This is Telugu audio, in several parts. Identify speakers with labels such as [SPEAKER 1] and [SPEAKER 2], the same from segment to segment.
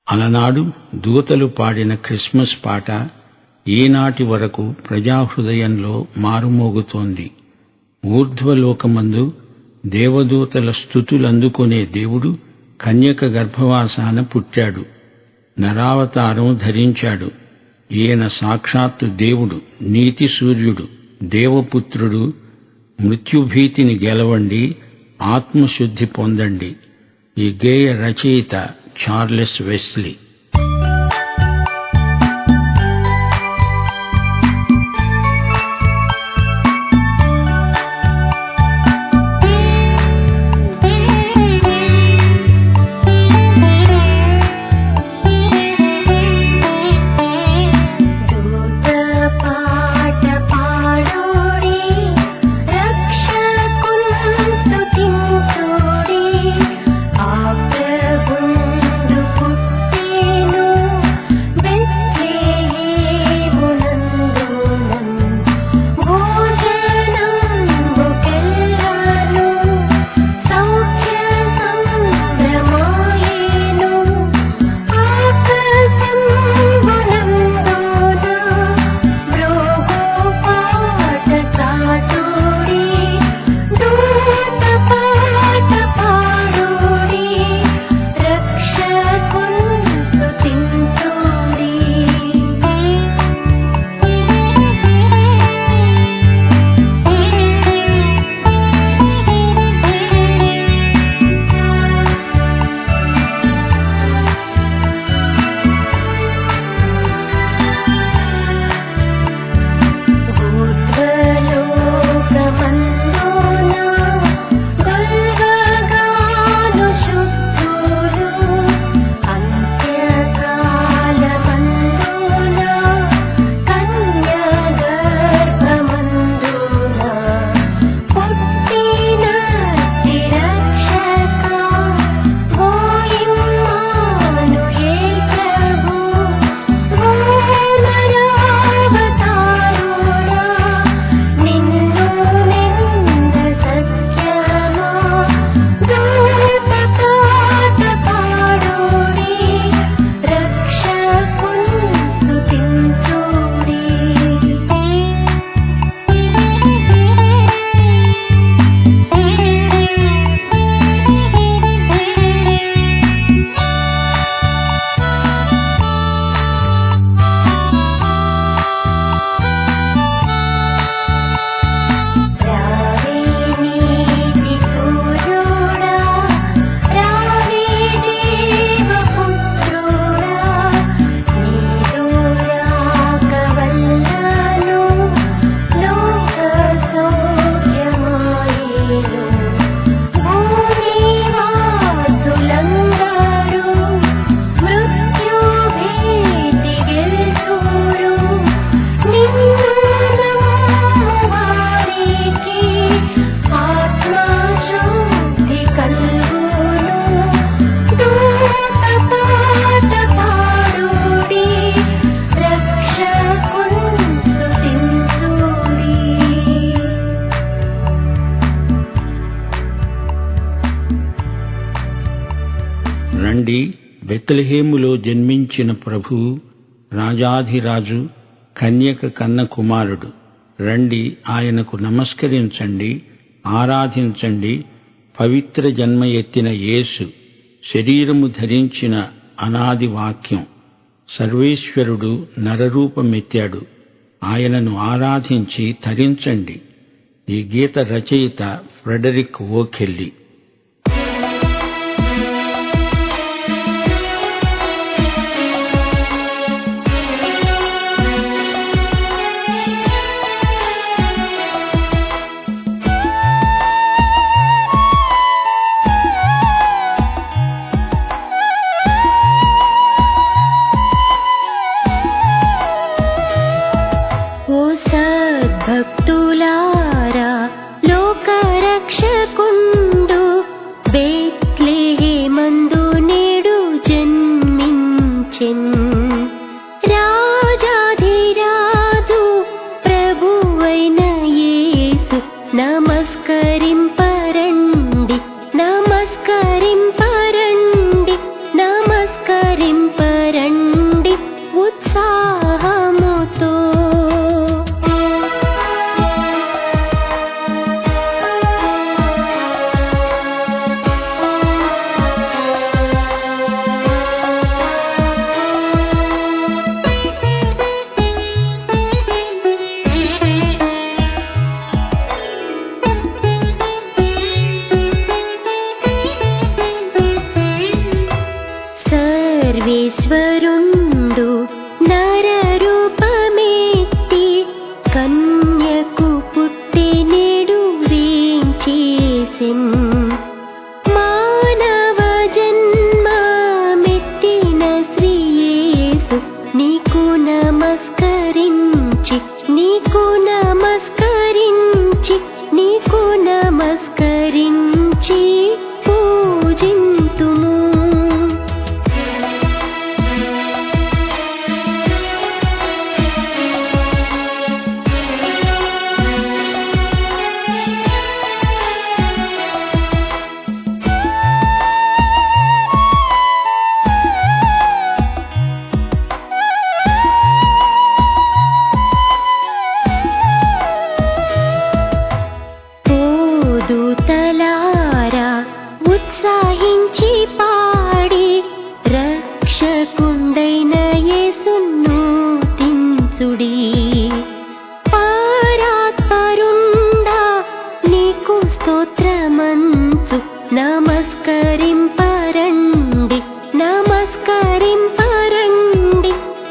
[SPEAKER 1] అలనాడు దూతలు పాడిన క్రిస్మస్ పాట ఈనాటి వరకు ప్రజాహృదయంలో మారుమోగుతోంది. ఊర్ధ్వలోకమందు దేవదూతల స్తుతులందుకునే దేవుడు కన్యక గర్భవాసాన పుట్టాడు, నరావతారం ధరించాడు. ఈయన సాక్షాత్తు దేవుడు, నీతి సూర్యుడు, దేవపుత్రుడు. మృత్యుభీతిని గెలవండి, ఆత్మశుద్ధి పొందండి. ఈ గేయ రచయిత చార్లెస్ వెస్లీ. రండి, బెత్లెహేములో జన్మించిన ప్రభువు, రాజాధిరాజు, కన్యక కన్న కుమారుడు. రండి, ఆయనకు నమస్కరించండి, ఆరాధించండి. పవిత్ర జన్మ ఎత్తిన యేసు, శరీరము ధరించిన అనాది వాక్యం, సర్వేశ్వరుడు నరరూపమెత్తాడు. ఆయనను ఆరాధించి తరించండి. ఈ గీత రచయిత ఫ్రెడరిక్ ఓకెల్లీ.
[SPEAKER 2] భక్తులారా, లోకరక్షకుండు బెత్లెహేమందు నేడు జన్మించెన్. రాజాధిరాజు ప్రభువైన యేసు, నమస్కరింపరండి, నమస్కరింపరండి, నమస్కరింప సర్వేశ్వరుండు నరరూపమెత్తి కన్యకు పుట్టెనేడు వేంచేసెన్. మానవ జన్మమెత్తిన శ్రీయేసు నీకు నమస్కరించి నీకు నమస్కరించి నీకు నమస్కరించి పూజింతుము. దూతలారా ఉత్సాహించి పాడి రక్షకుండైన యేసును తించుడి. పరాత్పరుండా నీకు స్తోత్రమంచు నమస్కరింపరండి నమస్కరింపరండి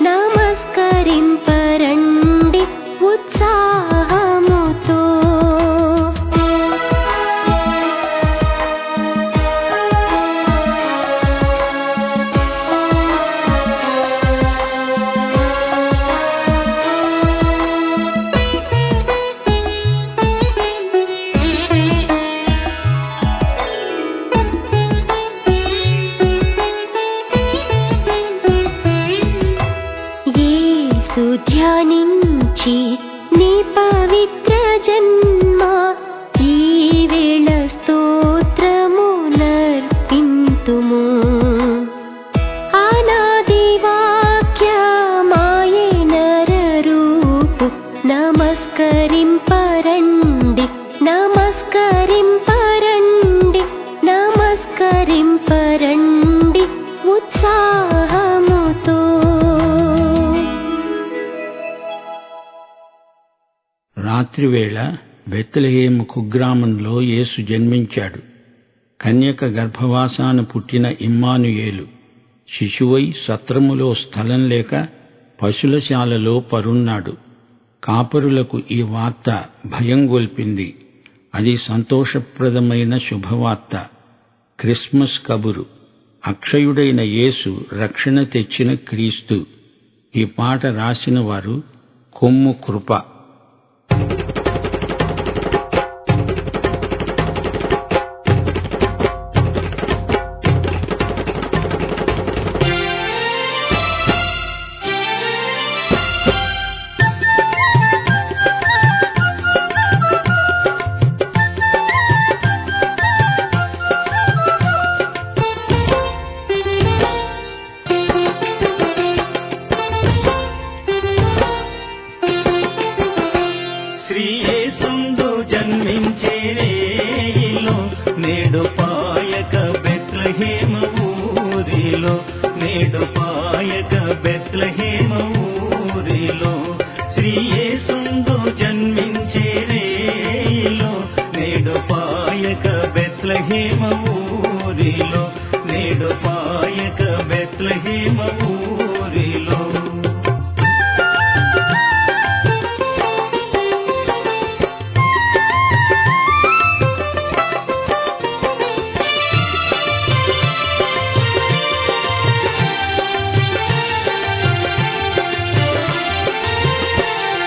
[SPEAKER 2] నమస్కరింపరండి ఉత్సాహముతో. యేసు ధ్యానించి నీ పవిత్ర జన్మ ఈ వేళ స్తోత్రములర్పింతుము. అనాది వాక్యమాయే నరరూపు నమస్కరింపరండి నమస్కరింపరండి నమస్కరింపరండి ఉత్సాహముతో.
[SPEAKER 1] రాత్రివేళ బెత్లెహేము కుగ్రామంలో యేసు జన్మించాడు. కన్యక గర్భవాసాన పుట్టిన ఇమ్మానుయేలు శిశువై సత్రములో స్థలం లేక పశులశాలలో పరున్నాడు. కాపరులకు ఈ వార్త భయం గొల్పింది. అది సంతోషప్రదమైన శుభవార్త, క్రిస్మస్ కబురు. అక్షయుడైన యేసు రక్షణ తెచ్చిన క్రీస్తు. ఈ పాట రాసిన వారు కొమ్ము కృప.
[SPEAKER 3] శ్రీయేసుందు జన్మించేరేలో నేడు పాయక బెత్లెహేమ ఊరిలో నేడు పాయక బెత్లెహేమ ఊరిలో శ్రీయేసుందు జన్మించేరేలో నేడు పాయక బెత్లెహేమ ఊరిలో నేడు పాయక బెత్లెహేమ ఊరిలో.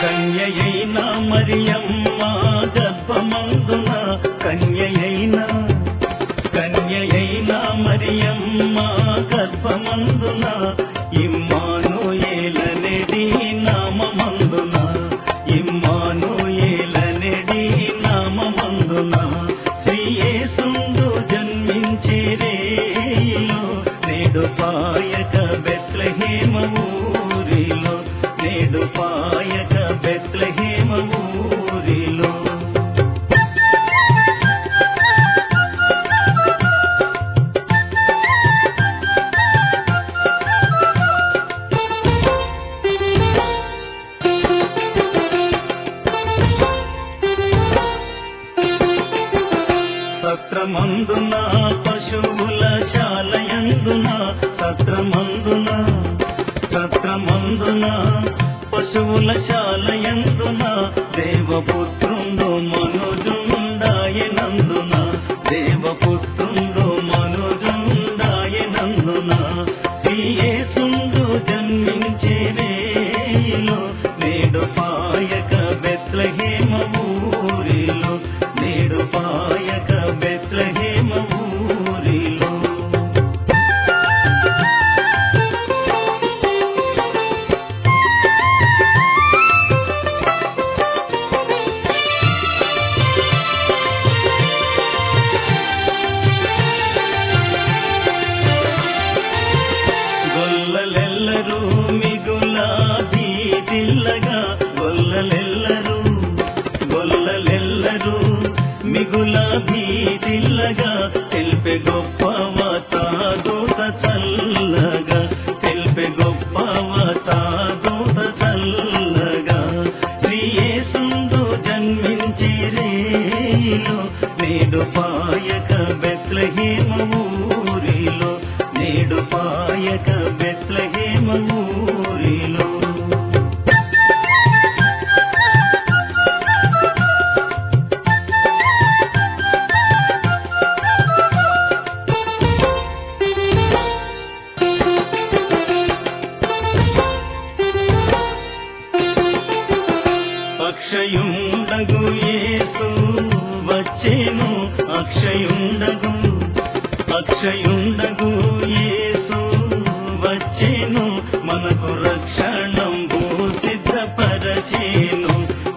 [SPEAKER 3] కన్యయైన మరియమ్మ గర్భమందున కన్యయైన మరియమ్మ గర్భమందున ఇమ్మానుయేలనేడి నామమందున ఇమ్మానుయేలనేడి నామమందున శ్రీయేసుందు జన్మించేరేలో నేడు పాయక బెత్లెహేమ ఊరిలో నేడు పాయక బెత్లెహేమ ఊరిలో. సత్రమందున పశువుల శాలయందున సత్రమందు పర్ణశాలయందున దేవపుత్రుండు మనుజుండాయనందున దేవపుత్రుండు మనుజుండాయనందున శ్రీయేసుండు జన్మించే రేయిలో నేడు పాయక బెత్లెహేమ ఊరిలో నేడు పాయక బెత్లెహేమ ఊరిలో గొల్లలెల్లరూ మిగుల భీతిల్లగా గొల్లలెల్లరూ మిగుల భీతిల్లగా తెలిపే గొప్పవతాదూత చల్లగా తెలిపే గొప్పవతాదూత చల్లగా శ్రీయేసుండు జన్మించే రేయిలో నేడు పాయక బెత్లెహేమ ఊరిలో నేడు పాయక బెత్లెహేమ ఊరిలో అక్షయుండగు యేసు వచ్చేను అక్షయుండగు యేసు వచ్చేను మనకు రక్షణంబు సిద్ధపరచేను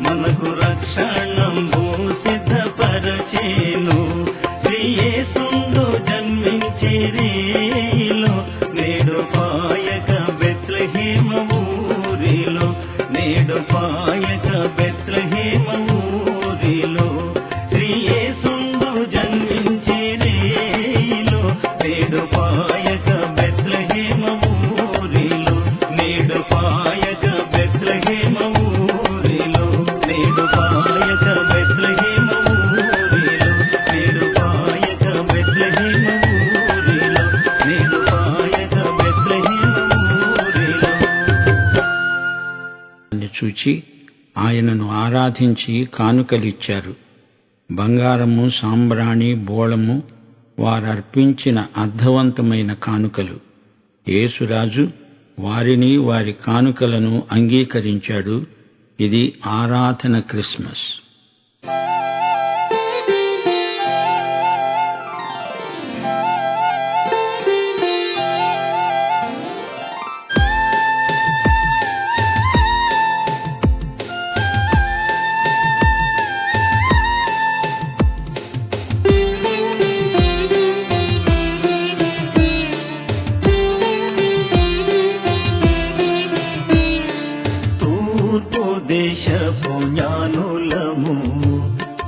[SPEAKER 3] మనకు రక్షణంబు సిద్ధపరచేను శ్రీయేసుండు జన్మించే రేయిలో నేడు పాయక బెత్లెహేమ ఊరిలో నేడు పాయక బెత్లెహేమ ఊరిలో శ్రీయేసుండు జన్మించే రేయిలో నేడు పాయక బెత్లెహేమ ఊరిలో నేడు పాయక బెత్లెహేమ ఊరిలో నేడు పాయక బెత్లెహేమ ఊరిలో నేడు పాయక బెత్లెహేమ ఊరిలో నేడు పాయక బెత్లెహేమ ఊరిలో
[SPEAKER 1] చూచి ఆయనను ఆరాధించి కానుకలిచ్చారు. బంగారము, సాంబ్రాణి, బోళము వారర్పించిన అర్థవంతమైన కానుకలు. యేసురాజు వారిని వారి కానుకలను అంగీకరించాడు. ఇది ఆరాధన క్రిస్మస్.
[SPEAKER 3] దేశపు జ్ఞానులము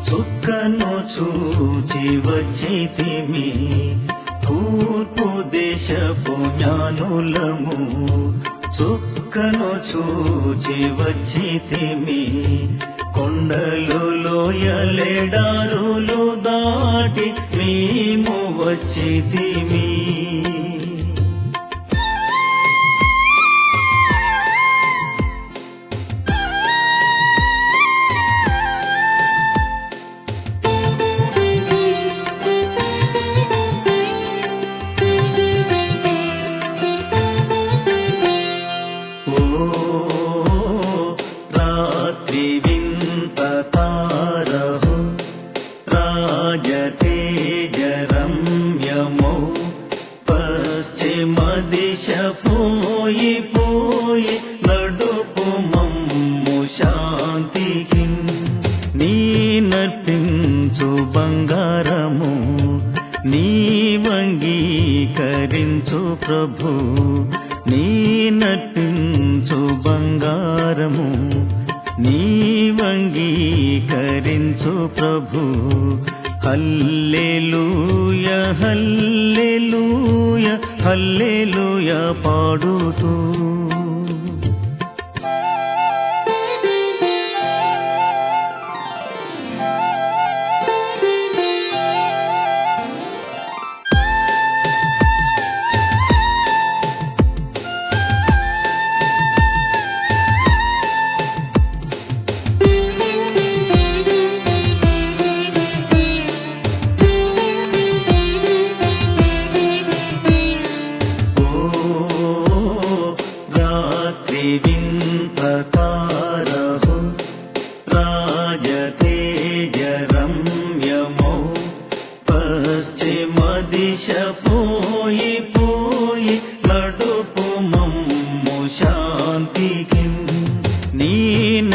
[SPEAKER 3] చుక్కను చూచి వచ్చితిమి తూర్పు దేశపు జ్ఞానులము చుక్కను చూచి వచ్చితిమి కొండలు లోయలెడారులు దాటి మేము వచ్చితిమి బంగారము నీవంగీకరించు ప్రభు నర్పించు బంగారము నీవంగీకరించు ప్రభు హల్లెలూయా హల్లెలూయా హల్లెలూయా పాడుతూ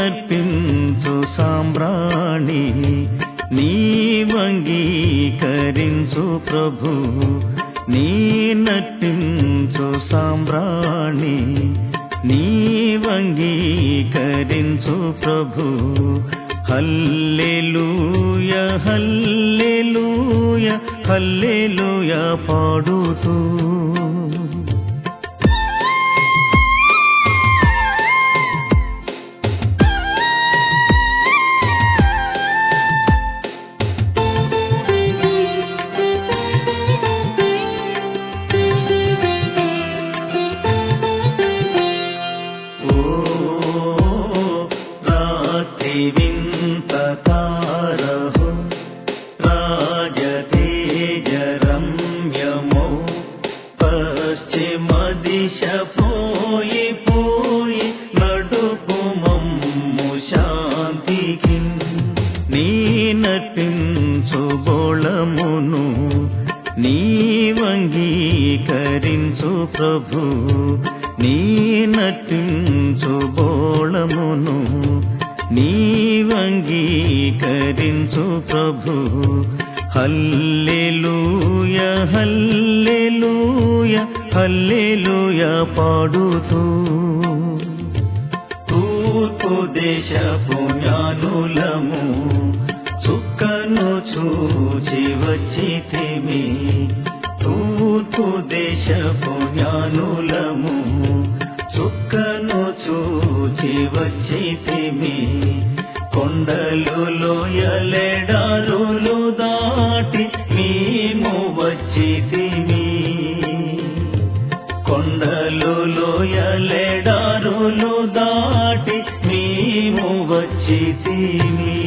[SPEAKER 3] నర్పించు సాంబ్రాణి నీవంగీకరించు ప్రభు నీ నర్పించు సాంబ్రాణి నీవంగీకరించు ప్రభు హల్లెలూయా హల్లెలూయా హల్లెలూయా పాడుతూ వింత తారహు రాజతేజరమ్యమౌ పశ్చిమ దిశ పోయి పోయి నడుపు మమ్ము శాంతికి నీ నర్పించు బోళమును నీవంగీకరించు ప్రభు నీ నర్పించు బోళమును నీవంగీకరించు ప్రభు హల్లెలూయా హల్లెలూయా హల్లెలూయా పాడుతూ తూర్పు దేశపు జ్ఞానులము చుక్కను చూచి వచ్చితిమి తూర్పు దేశపు జ్ఞానులము చుక్కను చూచి వచ్చితిమి కొండలు లోయలెడారులు దాటి మేము వచ్చితిమి కొండలు లోయలెడారులు దాటి మేము వచ్చితిమి